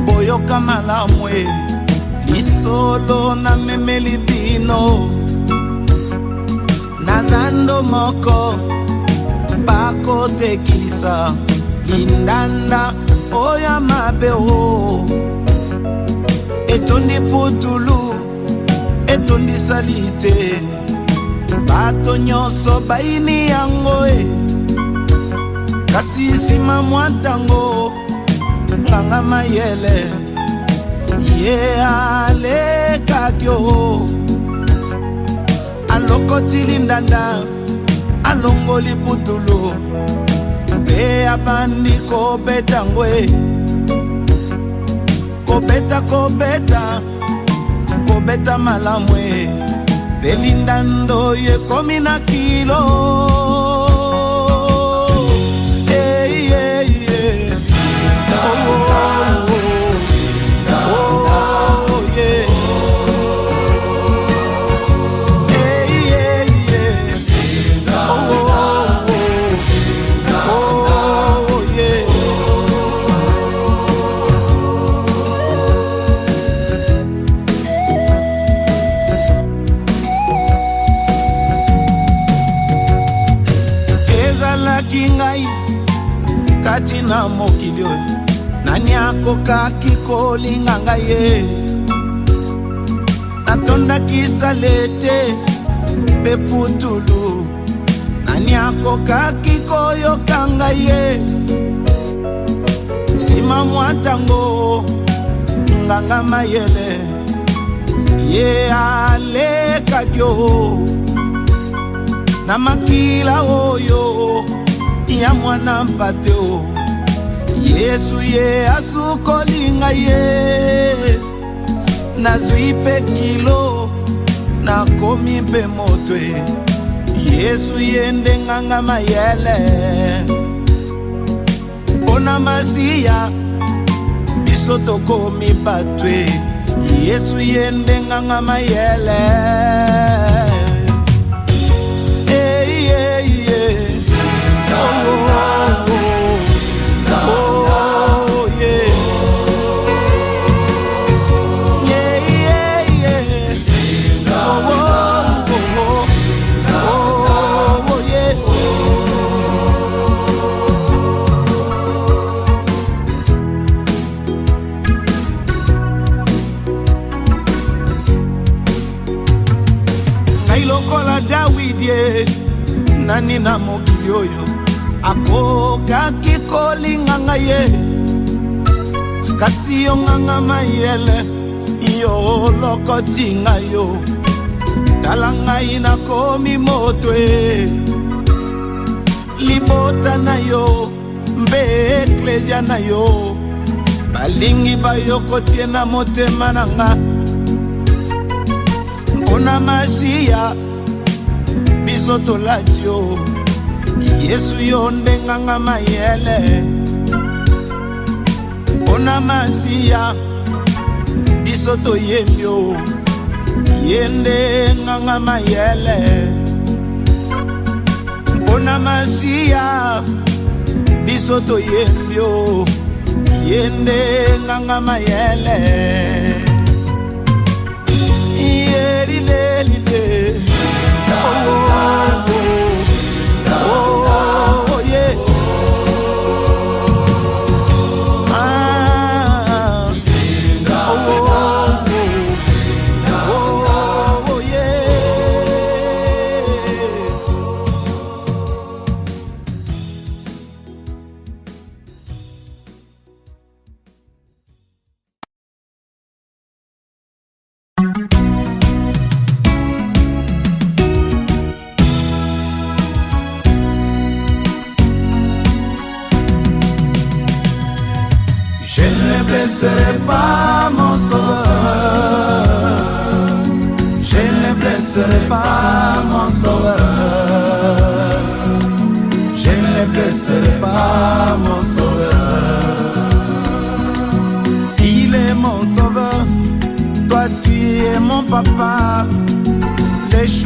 boyoka malamwe lisolo na memeli bino nazando moko bakotekisa indanda oya mabeo etondi putulu etondi salite bato nyonso baini yango kasi sima mwatango nganga mayele ye alekakyo alokotili ndanda alongoli putulu pe abandi kobeta ngwe kobeta malamwe belindando yekomi na kilo. Kati na mokili nani akokaki kolinganga ye natondaki salete pe putulu nani akokaki koyokanga ye sima mwatango nganga mayele ye alekaki na makila oyo ya mwana mpateo Yesu ye asukolinga ye nazwi pe kilo nakomi pe motwe Yesu ye ndenganga mayele mpona masiya biso tokomi batwe Yesu ye ndenganga mayele. Nani na mokili oyo akokaki kolinganga ye kasi yo nganga mayele yo lokotinga yo tala ngai nakomi motwe libota na yo mbe eklesia na yo balingi bayokotie na motema nanga mpona masiya biso tolatio Yesu yo ndenganga mayele mpona masiya biso toyembio ye ndenganga mayele mpona masiya biso toyembio ye ndenganga mayele yerilelile. Je ne blesserai pas mon sauveur, je ne blesserai pas mon sauveur.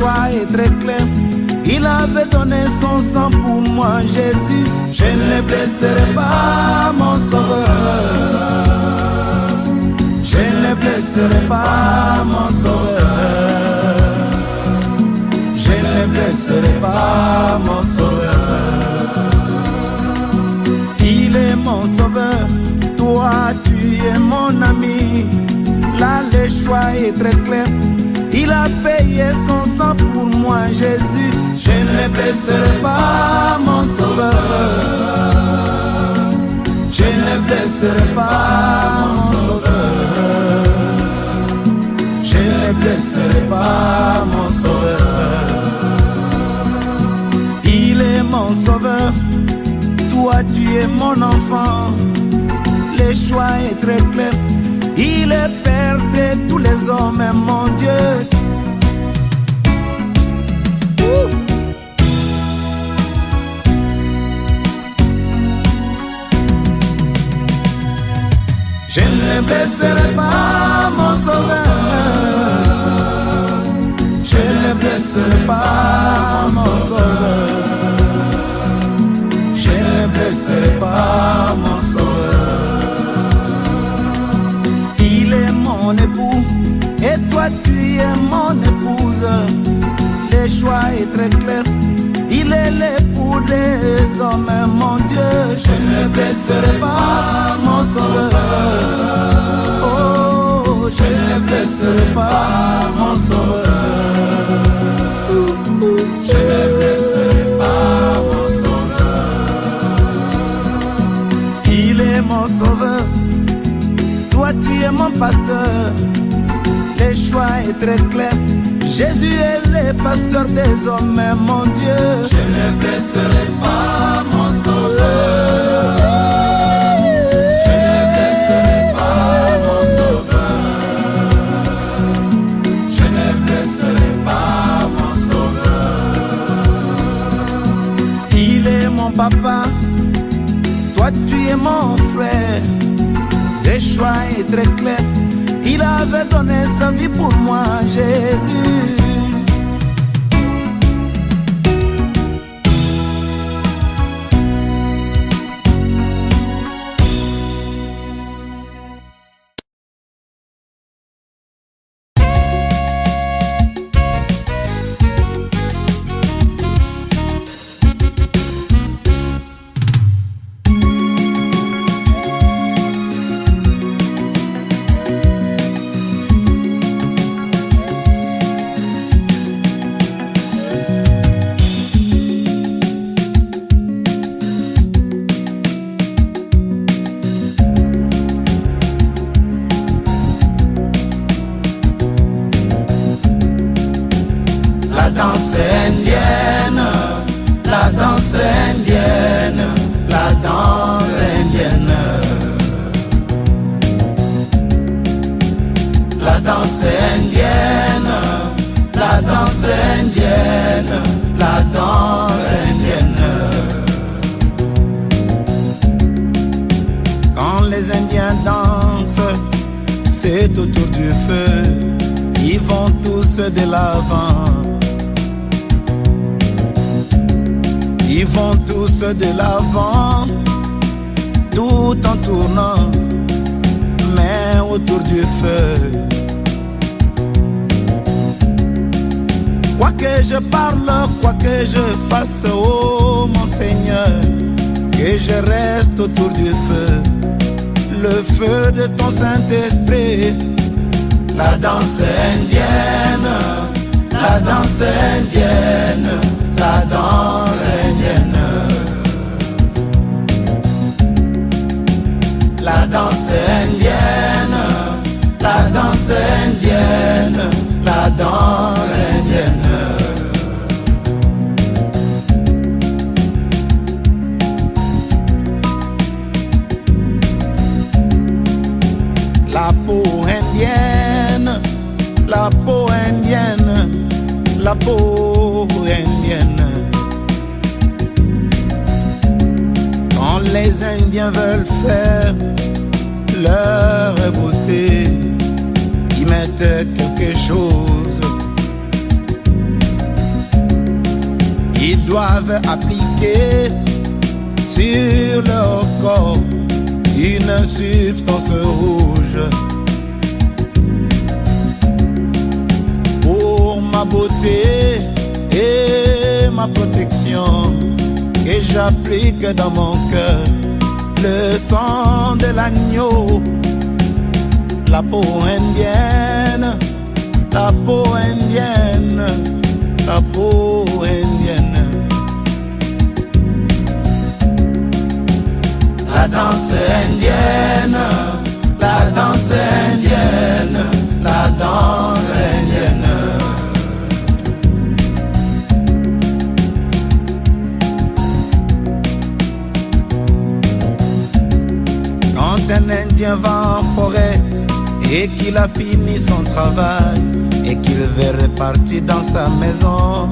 choix est très clair. Il avait donné son sang pour moi, Jésus. Je ne blesserai pas mon sauveur. Je ne blesserai pas mon sauveur. Je ne blesserai pas mon sauveur. Il est mon sauveur. Toi, tu es mon ami. Là, le choix est très clair. Il a payé son sang pour moi, Jésus. Je ne blesserai pas mon sauveur. Je ne blesserai pas mon sauveur. Je ne blesserai pas mon sauveur. Il est mon sauveur. Toi, tu es mon enfant. Le choix est très clair. Il est père de tous les hommes, mon Dieu. Je ne blesserai pas mon sauveur. Je ne blesserai pas mon sauveur. Je ne blesserai pas mon sauveur. Il est mon époux et toi tu es mon épouse. Le choix est très clair. Il est l'époux des hommes, mon Dieu. Je ne blesserai pas mon sauveur. Oh, je ne blesserai pas mon sauveur. Je ne blesserai pas mon sauveur. Il est mon sauveur. Toi tu es mon pasteur. Le choix est très clair. Jésus est le pasteur des hommes, mon Dieu. Je ne blesserai pas mon sauveur. Je ne blesserai pas mon sauveur. Je ne blesserai pas mon sauveur. Il est mon papa. Toi tu es mon frère. Le choix est très clair. Il avait donné sa vie pour moi, Jésus. La danse indienne, la danse indienne, la danse indienne. La danse indienne, la danse indienne, la danse indienne. Quand les Indiens dansent, c'est autour du feu. Ils vont tous de l'avant. Ils vont tous de l'avant, tout en tournant, mais autour du feu. Quoi que je parle, quoi que je fasse, oh mon Seigneur, que je reste autour du feu, le feu de ton Saint-Esprit. La danse indienne, la danse indienne, la danse indienne. La danse indienne, la danse indienne, la danse indienne. La peau indienne, la peau indienne, la peau indienne. Quand les Indiens veulent faire leur beauté, ils mettent quelque chose ils doivent appliquer sur leur corps une substance rouge pour ma beauté et ma protection, et j'applique dans mon cœur le sang de l'agneau, la peau indienne, la peau indienne, la peau indienne. La danse indienne, la danse indienne, la danse indienne. Quand un Indien va en forêt et qu'il a fini son travail et qu'il veut repartir dans sa maison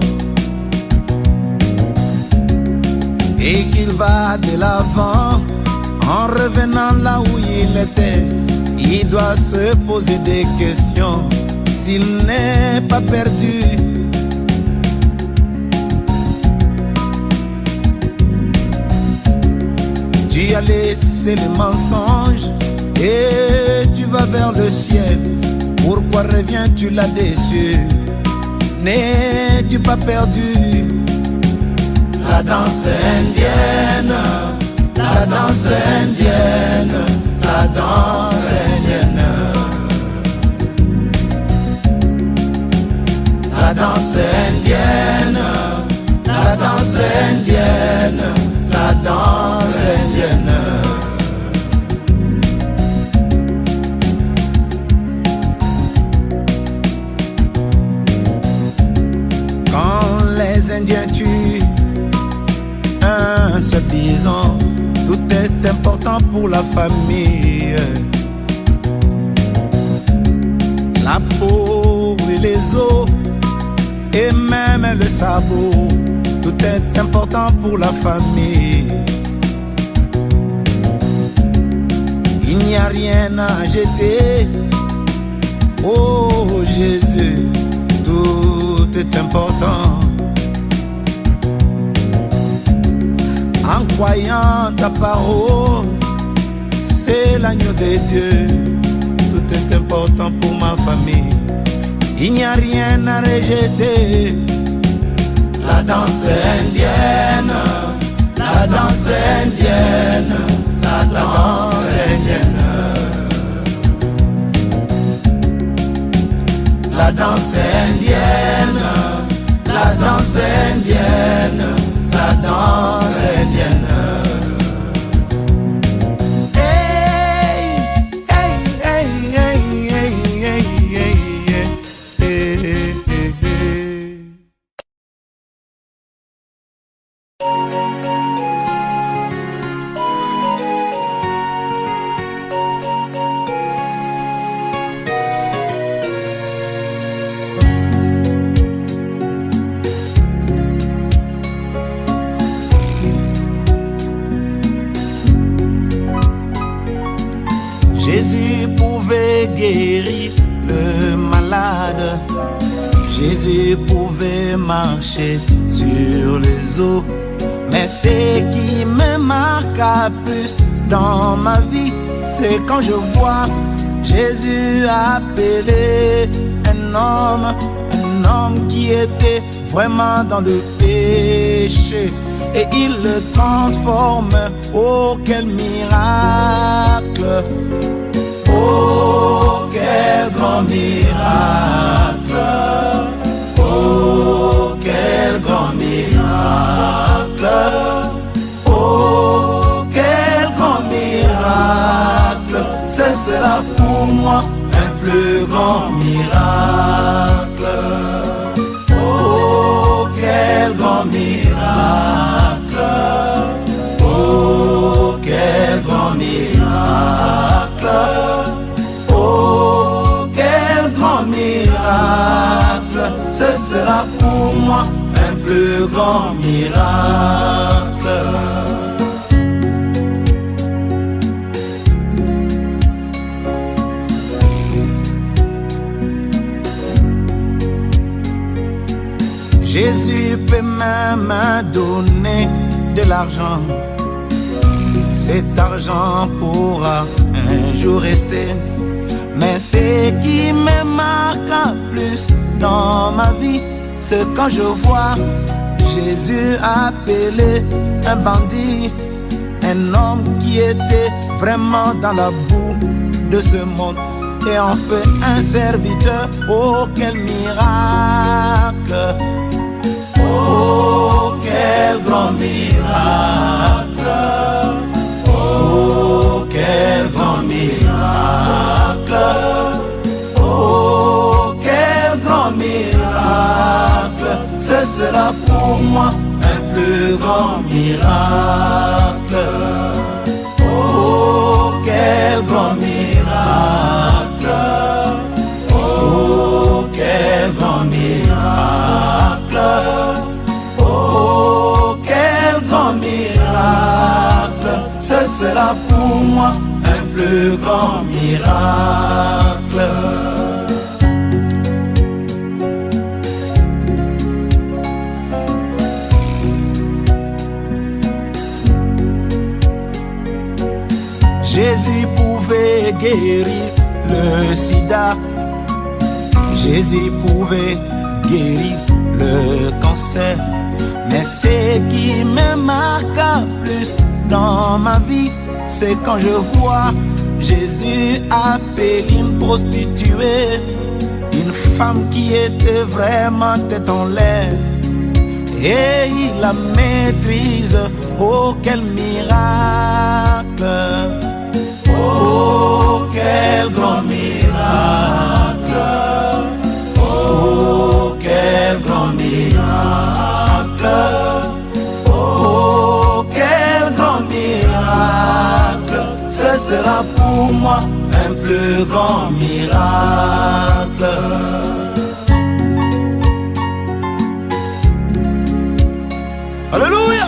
et qu'il va de l'avant, en revenant là où il était, il doit se poser des questions s'il n'est pas perdu. Tu as laissé le mensonge et tu vas vers le ciel. Pourquoi reviens-tu là-dessus? N'es-tu pas perdu? La danse indienne, la danse indienne, la danse indienne. La danse indienne, la danse indienne, la danse indienne. Quand les Indiens tuent un seul bison, tout est important pour la famille. La peau et les os et même le sabot, tout est important pour la famille. Il n'y a rien à jeter. Oh Jésus, tout est important. En croyant ta parole, c'est l'agneau de Dieu. Tout est important pour ma famille. Il n'y a rien à rejeter. La danse indienne, la danse indienne, la danse indienne. La danse indienne, la danse indienne, la danse indienne. Jésus pouvait guérir le malade. Jésus pouvait marcher sur les eaux. Mais ce qui me marque à plus dans ma vie, c'est quand je vois Jésus appeler un homme qui était vraiment dans le péché. Et il le transforme. Oh quel miracle! Oh quel grand miracle! Oh quel grand miracle! Oh quel grand miracle! Ce sera pour moi un plus grand miracle. Oh quel grand miracle! Oh quel grand miracle! Oh quel grand miracle! Ce sera pour moi un plus grand miracle. Jésus peut même donner de l'argent. Cet argent pourra un jour rester. Mais ce qui me marque plus dans ma vie, c'est quand je vois Jésus appeler un bandit, un homme qui était vraiment dans la boue de ce monde, et en fait un serviteur. Oh quel miracle! Oh quel grand miracle! Oh quel grand miracle! Oh quel grand miracle! Ce sera pour moi un plus grand miracle. Oh quel grand miracle! Oh quel grand miracle! Oh quel grand miracle! Ce sera pour moi un plus grand miracle. Jésus pouvait guérir le sida. Jésus pouvait guérir le cancer. Mais ce qui me marque plus dans ma vie, c'est quand je vois Jésus appeler une prostituée, une femme qui était vraiment tête en l'air, et il la maîtrise. Oh quel miracle! Oh quel grand miracle! Oh quel grand miracle! Oh quel grand miracle! Ce sera pour moi un plus grand miracle. Alléluia!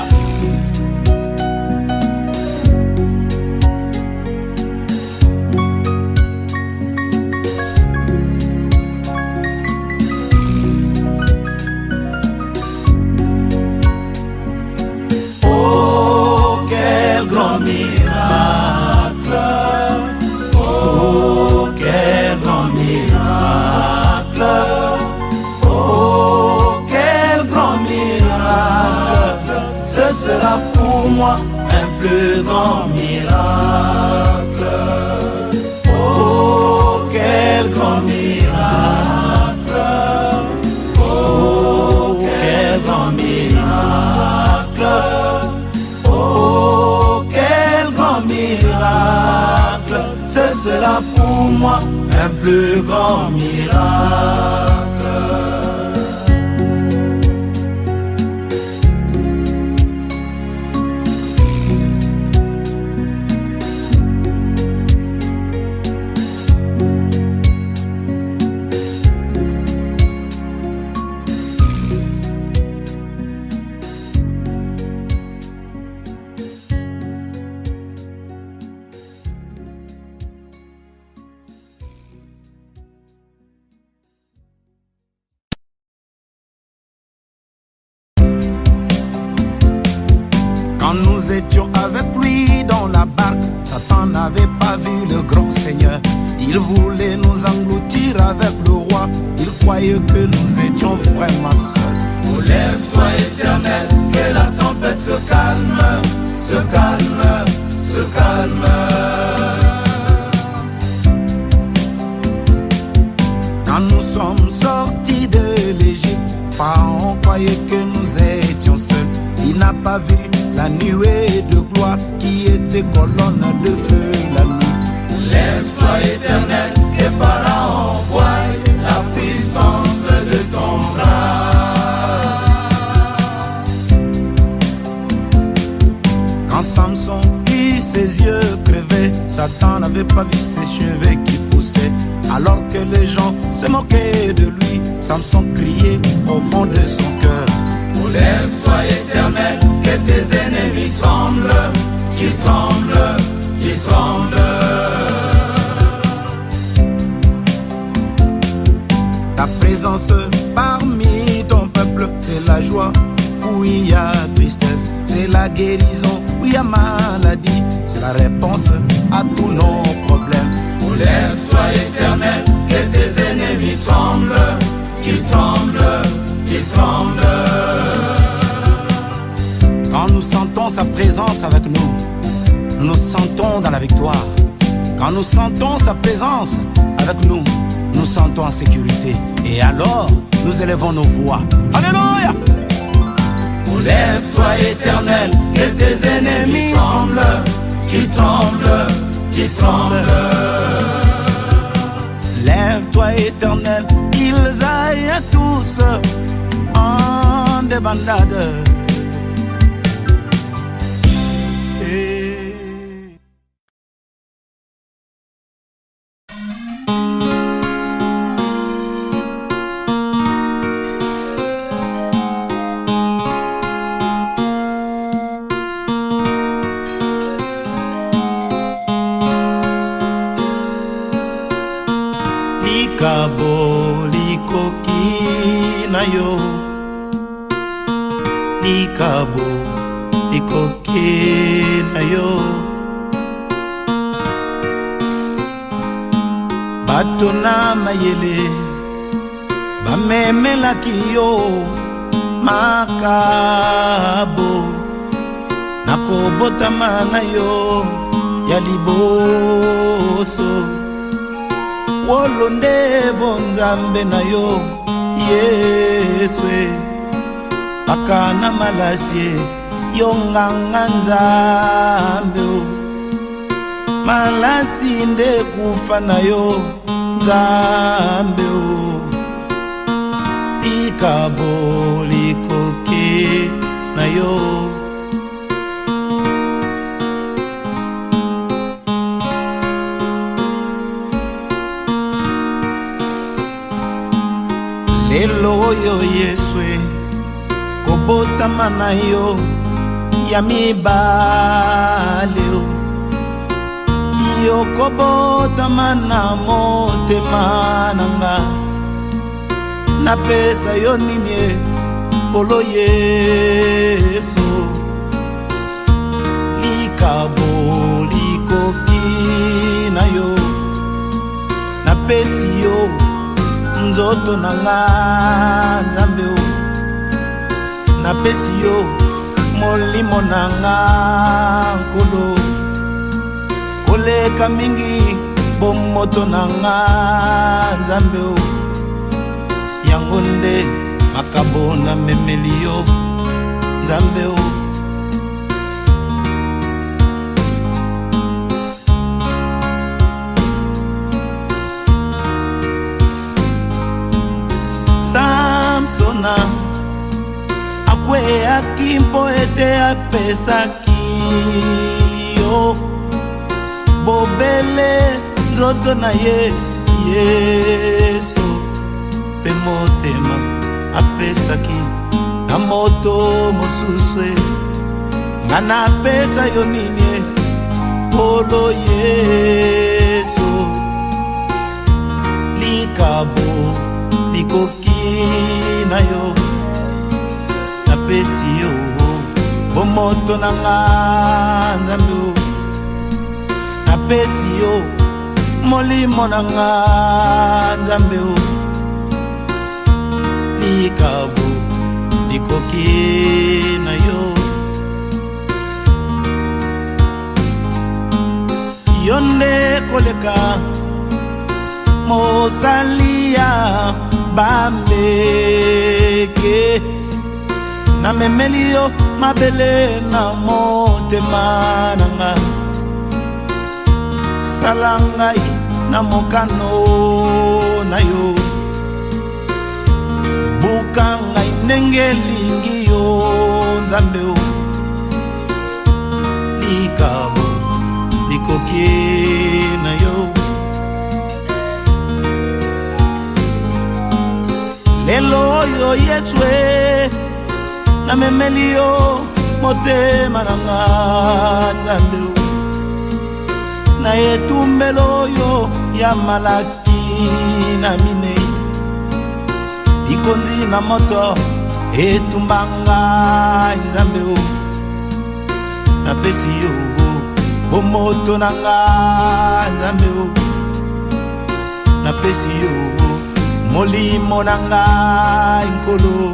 Oh quel grand miracle! Oh quel grand miracle! Oh quel grand miracle! Ce sera pour moi un plus grand miracle. Oh quel grand miracle! Oh quel grand miracle! Oh quel grand miracle! Ce sera pour moi un plus grand miracle. Quand nous étions avec lui dans la barque, Satan n'avait pas vu le grand Seigneur. Il voulait nous engloutir avec le roi. Il croyait que nous étions vraiment seuls. Oh, lève-toi éternel, que la tempête se calme, se calme, se calme. Quand nous sommes sortis de l'Égypte, Pharaon croyait que nous étions seuls. Il n'a pas vu la nuée de gloire qui était colonne de feu la nuit. Lève-toi éternel, que Pharaon voie la puissance de ton bras. Quand Samson eut ses yeux crevés, Satan n'avait pas vu ses cheveux qui poussaient. Alors que les gens se moquaient de lui, Samson criait au fond de son cœur. Oh, lève-toi éternel, que tes ennemis tremblent, qu'ils tremblent, qu'ils tremblent. Ta présence parmi ton peuple, c'est la joie où il y a tristesse, c'est la guérison. Où il y a maladie, c'est la réponse à tous nos problèmes. Lève-toi éternel, que tes ennemis tremblent, qu'ils tremblent, qu'ils tremblent. Quand nous sentons sa présence avec nous, nous nous sentons dans la victoire. Quand nous sentons sa présence avec nous, nous sentons en sécurité. Et alors, nous élevons nos voix. Alléluia! Lève-toi éternel, que tes ennemis tremblent, qu'ils tremblent, qu'ils tremblent. Lève-toi éternel, qu'ils aillent tous en débandade. Likabo likoki na yo, likabo likoki na yo. Bato na mayele bamemelaki yo makabo, nakobotama na yo ya liboso. Wolonde bonzambe na yo Yeswe, akana malasie yo nganga nzambe o. Malasi nde kufa na yo nzambe o. Likabo likoki na yo. Lelo yo Yeswe, kobotama na yo ya mibale o. Yo kobotama na motema nanga, napesa yo nini kolo Yesu. Likabo likoki na yo, napesi yo nzoto nanga nzambe o. Napesi yo molimo nanga nkolo, koleka mingi bomoto nanga nzambe o. Yango nde makabo na memeli yo nzambe o. Samsona akwe akimpo ete apesaki yo bobele nzoto na ye Yesu, pe motema apesaki na moto mosuswe. Ngana pesa yo nini polo Yesu. Likabo likoki na yo, napesi yo bomoto nanga nzambe o. Napesi yo molimo nanga nzambe o. Likabo likoki na yo. Yonde koleka mosalia bambeke, na memeli yo mabele na motema nanga. Salangai na mokano na yo, bukangai ndenge lingi yo nzambe o. Likabo likoki na yo. Lelo yo Yeswe, na memeli yo motema nanga nzambe o. Na etumbelo yo ya malaki na minei, ikonzi na moto etumbanga nzambe o napesi yo bomoto nanga nzambe o napesi yo molimo nanga nkolo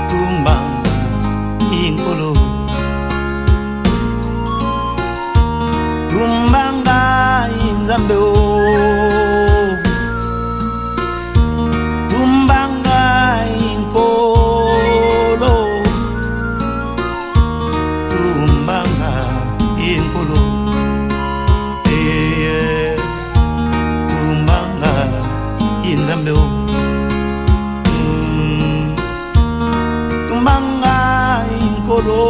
tumbanga nkolo tumbanga nzambe o tumbanga nkolo tumbanga nkolo tumbanga nzambe o tumbanga nkolo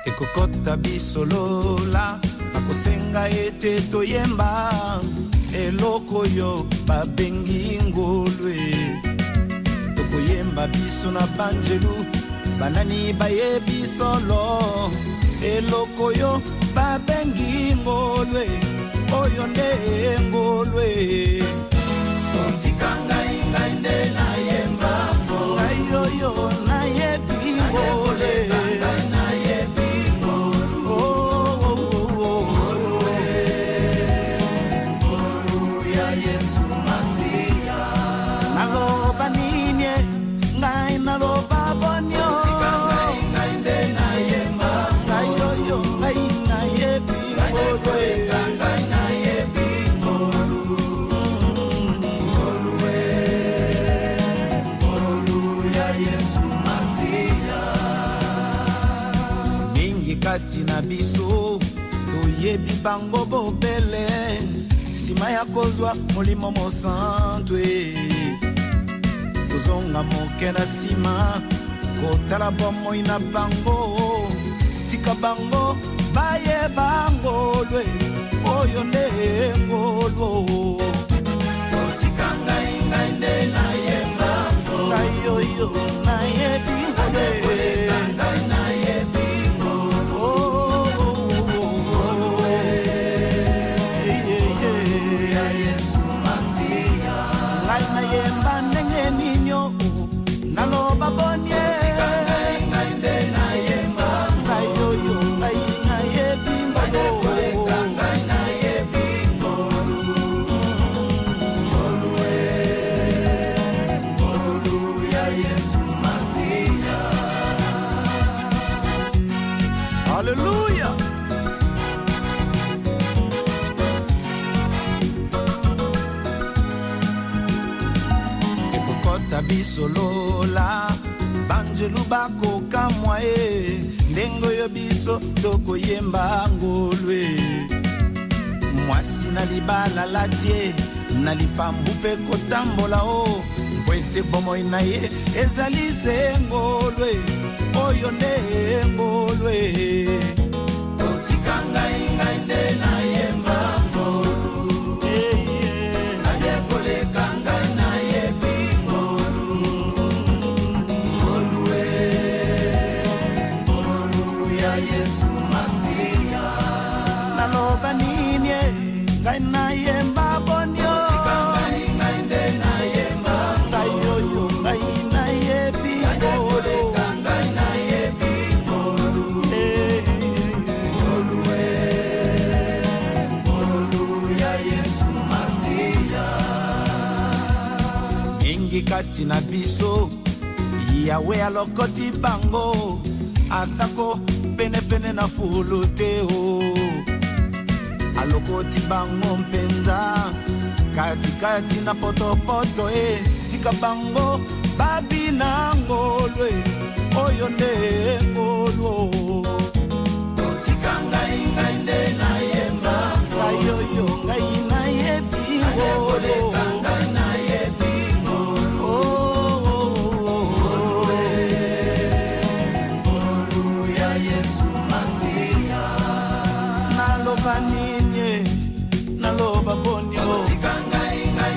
ekokota bisolola nakosenga ete toyemba eloko yo babengi ngolwe tokoyemba biso na banjelu banani bayebi solo eloko yo babengi ngolwe oyo nde ngolwe otikanga ingai nde nayemba ngai oyo nayebi ngolwe na biso toyebi bango bobele sima ya kozwa molimo mosantwe tozonga moke na sima kotala bomoi na bango tika bango bayeba ngolwe oyo nde ngolwo otikanga ingai nde nayemba ngai oyo nayebi ngolwe Hallelujah. Ekokota bisolola banjelu bako kamwae ndengo yo biso tokoyemba ngolwe mwasi na libala latie na lipambu pe kotambola o kwete bomoi na ye ezali se ngolwe oyo nde ngolwe otikanga ingai nde nayemba ngolu adekoleka ngai nayebi ngolu ngolwe ngolu ya Yesu Masiya naloba nini ngai nayemba bonyo otikanga ingai nde nayemba ngai oyo ngai nayebi ngolu kati na biso yawe alokoti bango atako pene pene na fulu te o alokoti bango mpenza kati kati na poto poto tika bango babi na ngolwe oyo nde ngolwo otikanga ingai nde nayemba ngai oyo ngai nayebi ngolwe naloba bonyo otikanga ingai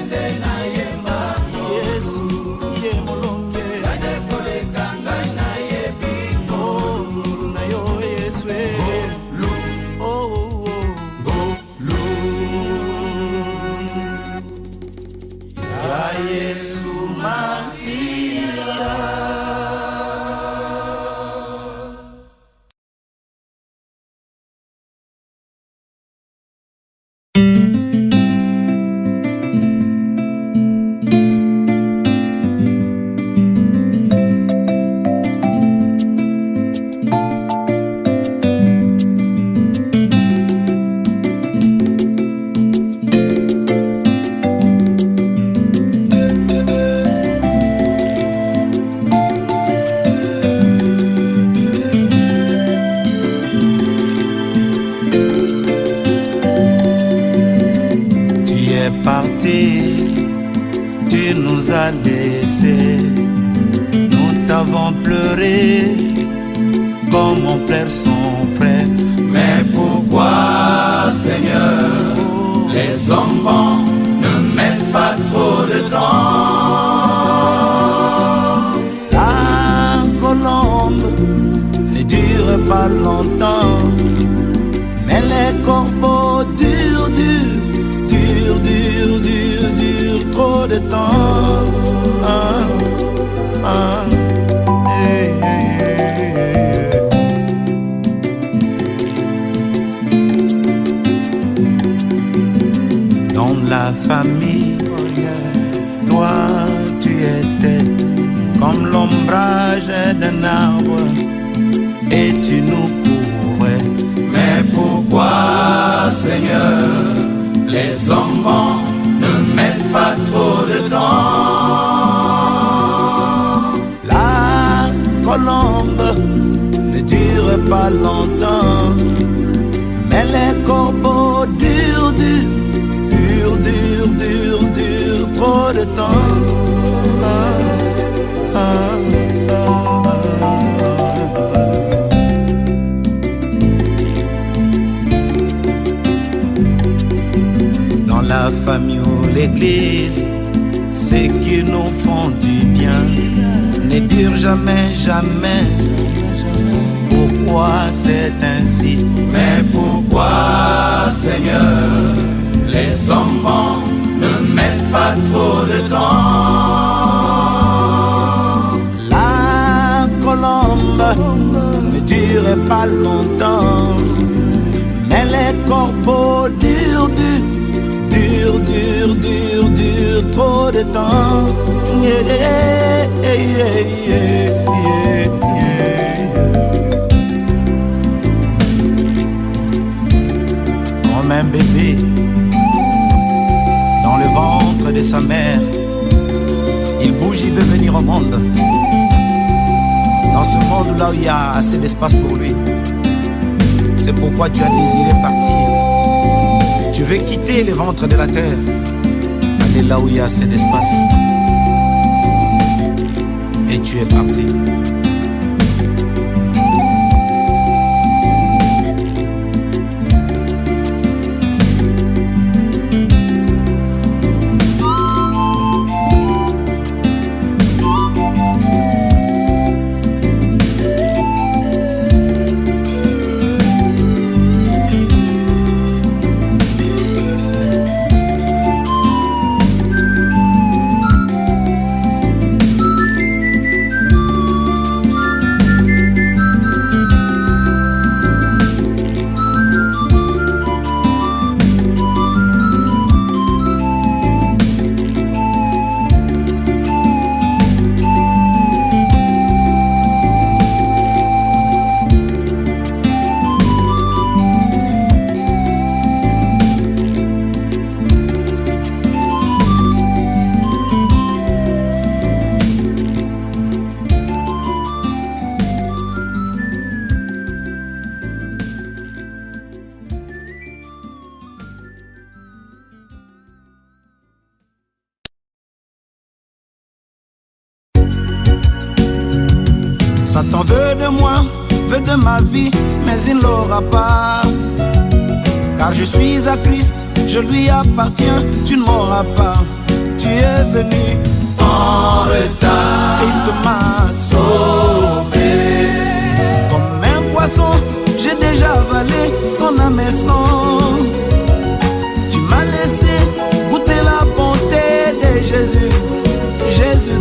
Tu nous as laissés, nous t'avons pleuré comme on pleure son frère. Mais pourquoi, Seigneur, les hommes bons ne mettent pas trop de temps? La colombe ne dure pas longtemps, mais les corbeaux durent trop de temps. Hey, hey, hey. Dans la famille, toi tu étais comme l'ombrage d'un arbre et tu nous couvrais. Mais pourquoi, Seigneur, les hommes bons ne mettent pas trop de temps? La colombe ne dure pas longtemps, mais les corbeaux durent trop de temps. Dans la famille ou l'église, ceux qui nous font du bien ne durent jamais, jamais. Pourquoi c'est ainsi? Mais pourquoi, Seigneur, les hommes bons ne mettent pas trop de temps? La colombe ne dure pas longtemps, mais les corbeaux durent trop de temps. Yeah, yeah, yeah, yeah. Comme un bébé dans le ventre de sa mère, il bouge, il veut venir au monde. Dans ce monde là où il y a assez d'espace pour lui. C'est pourquoi tu as désiré partir. Tu veux quitter le ventre de la terre, aller là où il y a assez d'espace. Et tu es parti. Satan veut de moi, veut de ma vie, mais il ne l'aura pas. Car je suis à Christ, je lui appartiens, tu ne m'auras pas. Tu es venu en retard, Christ m'a sauvé. Comme un poisson, j'ai déjà avalé son âme et sang. Tu m'as laissé goûter la bonté de Jésus, Jésus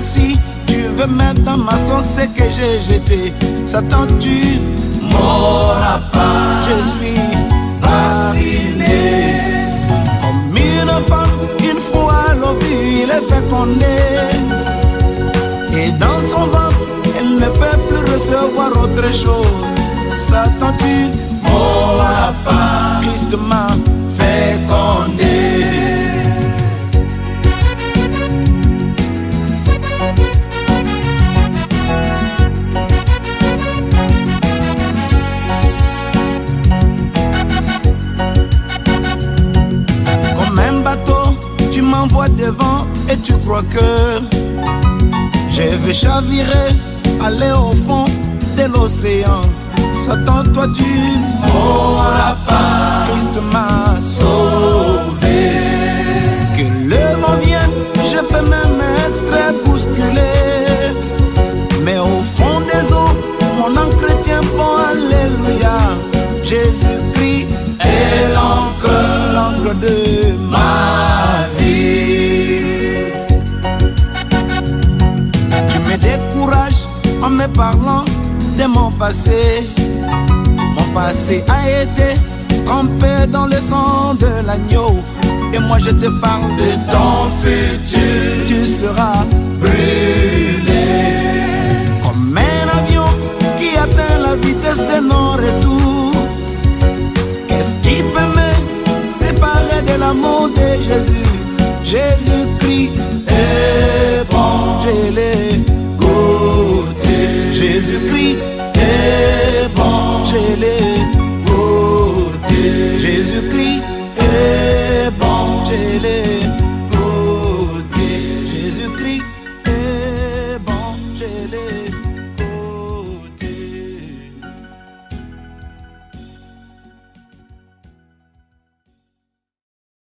celle-ci, tu veux mettre dans ma sauce ce que j'ai jeté. Satan, tu m'auras pas. Je suis vacciné. Comme une femme, une fois l'ovule est fécondée. Et dans son ventre, elle ne peut plus recevoir autre chose. Satan, tu m'auras pas. Christ m'a fécondé. Comme un bateau, tu m'envoies devant et tu crois que je vais chavirer, aller au fond de l'océan. Satan, toi tu m'auras pas. Christ m'a sauvé. Que le vent vienne, je peux même être bousculé. Mais au fond des eaux, mon encre tient bon, alléluia. Jésus-Christ est l'encre de ma vie. Tu me décourages en me parlant de mon passé. Mon passé a été trempé dans le sang de l'agneau. Et moi je te parle de ton futur. Tu seras brûlé comme un avion qui atteint la vitesse de non-retour. Qu'est-ce qui peut me séparer de l'amour de Jésus? Jésus-Christ est bon, je l'ai goûté. Jésus-Christ est bon, je l'ai goûté. Jésus-Christ est bon, je l'ai